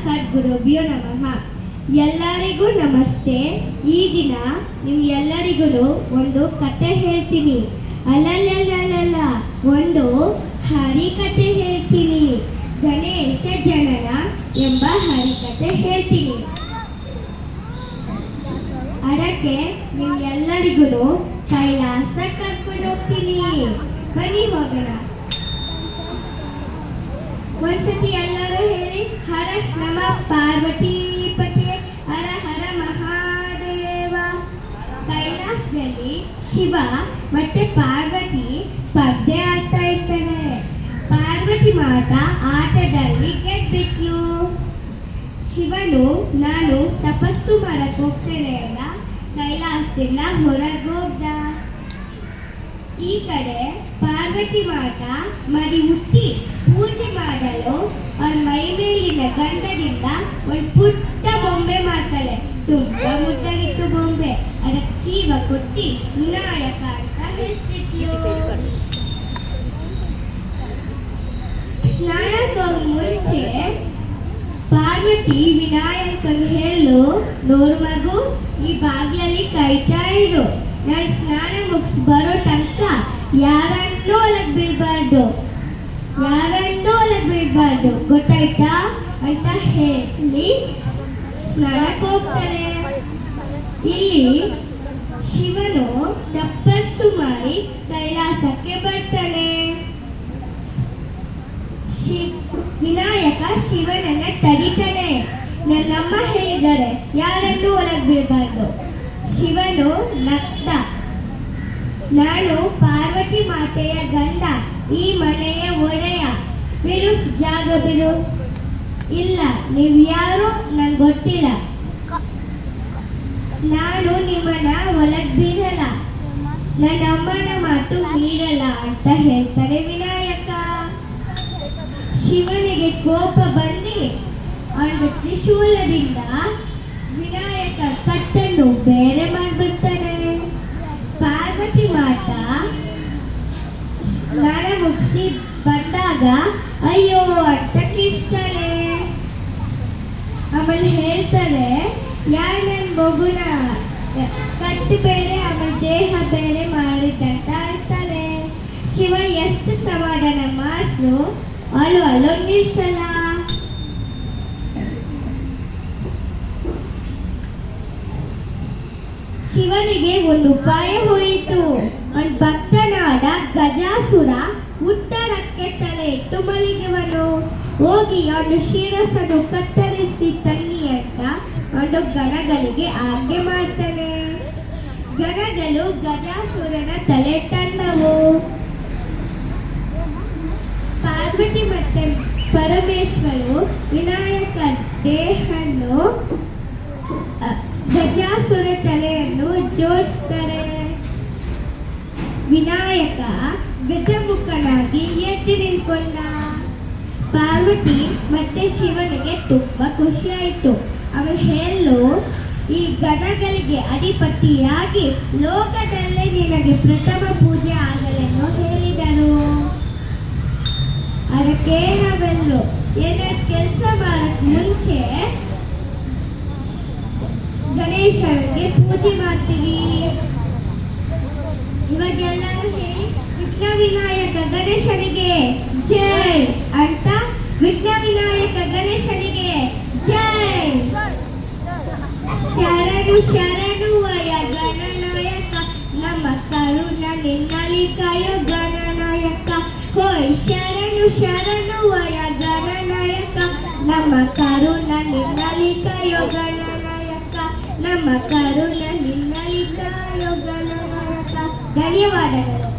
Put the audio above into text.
ಸದ್ಗುರುಭ್ಯೋ ನಮಃ. ಎಲ್ಲರಿಗೂ ನಮಸ್ತೆ. ಈ ದಿನ ನಿಮ್ಗೆಲ್ಲರಿಗೂ ಒಂದು ಕತೆ ಹೇಳ್ತೀನಿ. ಅಲ್ಲಲ್ಲ, ಒಂದು ಹರಿಕತೆ ಹೇಳ್ತೀನಿ. ಗಣೇಶ ಜನನ ಎಂಬ ಹರಿಕತೆ ಹೇಳ್ತೀನಿ. ಅದಕ್ಕೆ ನಿಮ್ಗೆಲ್ಲರಿಗೂ ಕೈಲಾಸ ಕರ್ಕೊಂಡು ಹೋಗ್ತೀನಿ. ಬನ್ನಿ ಹೋಗೋಣ. ಒಂದ್ಸತಿ ಎಲ್ಲರೂ ಹೇಳಿ, ಹರ ನಮ ಪಾರ್ವತಿ ಪತಿ, ಹರ ಹರ ಮಹಾದೇವ. ಕೈಲಾಸದಲ್ಲಿ ಶಿವ ಮತ್ತೆ ಪಾರ್ವತಿ ಸ್ಪರ್ಧೆ ಆಡ್ತಾ ಇರ್ತಾರೆ. ಪಾರ್ವತಿ ಮಾತ ಆಟದಲ್ಲಿ ಗೆದ್ಬಿಟ್ಲು. ಶಿವನು ನಾನು ತಪಸ್ಸು ಮಾಡಕ್ ಹೋಗ್ತೇನೆ ಅಲ್ಲ, ಕೈಲಾಸದಿಂದ ಹೊರಗೋಗ್ದ. ಈ ಕಡೆ ಪಾರ್ವತಿ ಮಾತ ಮರಿ ಹುಟ್ಟಿ ಪೂಜೆ ಮಾಡಲು ಅವ್ರ ಮೈ ಮೇಲಿನ ಗಂಧದಿಂದ ಒಂದು ಪುಟ್ಟ ಬೊಂಬೆ ಮಾಡ್ತಾಳೆ. ತುಂಬಾ ಮುದ್ದಾಗಿತ್ತು ಬೊಂಬೆ. ಅದಕ್ಕೆ ಜೀವ ಕೊಟ್ಟಿ ವಿನಾಯಕ ಅಂತ ಹೆಸರಿಟ್ಲು. ಸ್ನಾನಕ್ಕೆ ಮುಂಚೆ ಪಾರ್ವತಿ ವಿನಾಯಕನು ಹೇಳು, ನೋಡು ಮಗು, ಈ ಬಾಗ್ಲಲ್ಲಿ ಕಾಯ್ತಾ ಇರು. ನಾನು ಸ್ನಾನ ಮುಗಿಸಿ ಬರೋ ತನಕ ಯಾರನ್ನೂ ಒಳಗ್ ಬಿಡ್ಬಾರ್ದು, ಗೊತ್ತಾಯ್ತಾ ಅಂತ ಹೇಳಿ ಸ್ನಾನಕ್ಕೆ ಹೋಗ್ತಾಳೆ. ಇಲ್ಲಿ ಶಿವನು ತಪಸ್ಸು ಮಾಡಿ ಕೈಲಾಸಕ್ಕೆ ಬರ್ತಾನೆ. ವಿನಾಯಕ ಶಿವನನ್ನ ತಡಿತಾನೆ. ನನ್ನಮ್ಮ ಹೇಳಿದ್ದಾರೆ ಯಾರನ್ನೂ ಒಳಗ್ ಬಿಡಬಾರ್ದು. ಶಿವನು ನಗ್ತ, ನಾನು ಪಾರ್ವತಿ ಮಾತೆಯ ಗಂಡ, ಈ ಮನೆಯ ಒಡೆಯ, ಬಿಡು, ಜಾಗ ಬಿಡು. ಇಲ್ಲ, ನೀವು ಯಾರು ನನ್ಗೆ ಗೊತ್ತಿಲ್ಲ, ನಾನು ನಿಮ್ಮನ್ನ ಒಳಗ್ ಬಿಡಲ್ಲ, ನನ್ನ ಅಮ್ಮನ ಮಾತು ಮೀರಲ್ಲ ಅಂತ ಹೇಳ್ತಾರೆ ವಿನಾಯಕ. ಶಿವನಿಗೆ ಕೋಪ ಬಂದು ಅವನ ತ್ರಿಶೂಲದಿಂದ ವಿನಾಯಕ ಕಟ್ಟನ್ನು ಬೇರೆ ಮಾಡ್ಬಿಡ್ತಾನೆ. ಪಾರ್ವತಿ ಮಾತ ಸ್ನಾನ ಮುಗಿಸಿ ಬಂದಾಗ ಅಯ್ಯೋ ಅಂತ ಕಿಸ್ತಾಳೆ. ಆಮೇಲೆ ಹೇಳ್ತಾರೆ, ಯಾರು ನನ್ನ ಮಗುನ ಕಟ್ಟು ಬೇರೆ ಆಮೇಲೆ ದೇಹ ಬೇರೆ ಮಾಡಿದ್ದಂತ ಹೇಳ್ತಾನೆ. ಶಿವ ಎಷ್ಟು ಸಮಾಧಾನ ಮಾಡಿಸ್ರು ಅಲ್ಲೋ ನಿಲ್ಸಲ್ಲ. ಶಿವನಿಗೆ ಒಂದು ಉಪಾಯ ಹೋಯಿತು. ಅವನ ಭಕ್ತನಾದ ಗಜಾಸುರ ಉತ್ತರಕ್ಕೆ ತಲೆ ಇಟ್ಟು ಮಲಗಿದವನು. ಹೋಗಿ ಅವನು ಶಿರಸನ್ನು ಕತ್ತರಿಸಿ ತನ್ನಿ ಅಂತ ಅವನು ಗಣಗಳಿಗೆ ಆಜ್ಞೆ ಮಾಡ್ತಾನೆ. ಗಣಗಳು ಗಜಾಸುರನ ತಲೆ ತಂದವು. ಪಾರ್ವತಿ ಮತ್ತೆ ಪರಮೇಶ್ವರು ವಿನಾಯಕ ದೇಹನ್ನು ಗಜಾಸುರ ತಲೆಯನ್ನು ಜೋಡಿಸ್ತಾರೆ. ವಿನಾಯಕ ಗಜಮುಖನಾಗಿ ಎದ್ದು ನಿಂತ್ಕೊಂಡ. ಪಾರ್ವತಿ ಮತ್ತೆ ಶಿವನಿಗೆ ತುಂಬಾ ಖುಷಿ ಆಯಿತು. ಅವಳು ಹೇಳು, ಈ ಗಣಗಳಿಗೆ ಅಧಿಪತಿಯಾಗಿ ಲೋಕದಲ್ಲೇ ನಿನಗೆ ಪ್ರಥಮ ಪೂಜೆ ಆಗಲೆನ್ನು ಹೇಳಿದರು. ಅದಕ್ಕೆ ನಾವೆಲ್ಲೂ ಏನಾದ್ರು ಕೆಲಸ ಮಾಡಕ್ ಮುಂಚೆ ಗಣೇಶನಿಗೆ ಪೂಜೆ ಮಾಡ್ತೀವಿ. ಇವಾಗೆಲ್ಲ ವಿಘ್ನ ವಿನಾಯಕ ಗಣೇಶನಿಗೆ ಜೈ ಅಂತ, ವಿಘ್ನ ವಿನಾಯಕ ಗಣೇಶನಿಗೆ ಜೈ. ಶರಣು ಶರಣು ವಯ ಗಣನಾಯಕ, ನಮ್ಮ ಕರುಣ ನಿನ್ನಲಿ ಕಾಯೋ ಗಣನಾಯಕ. ಹೋಯ್ ಶರಣು ಶರಣು ವಯ ಗಣನಾಯಕ, ನಮ್ಮ ಕರುಣ ನಿನ್ನಲಿ ಕಾಯೋ ಗಣನಾಯಕ, ನಮ್ಮ ಕರುಣ ನಿನ್ನಲಿ ಕಾಯೋ ಗಣನಾಯಕ. ಧನ್ಯವಾದಗಳು.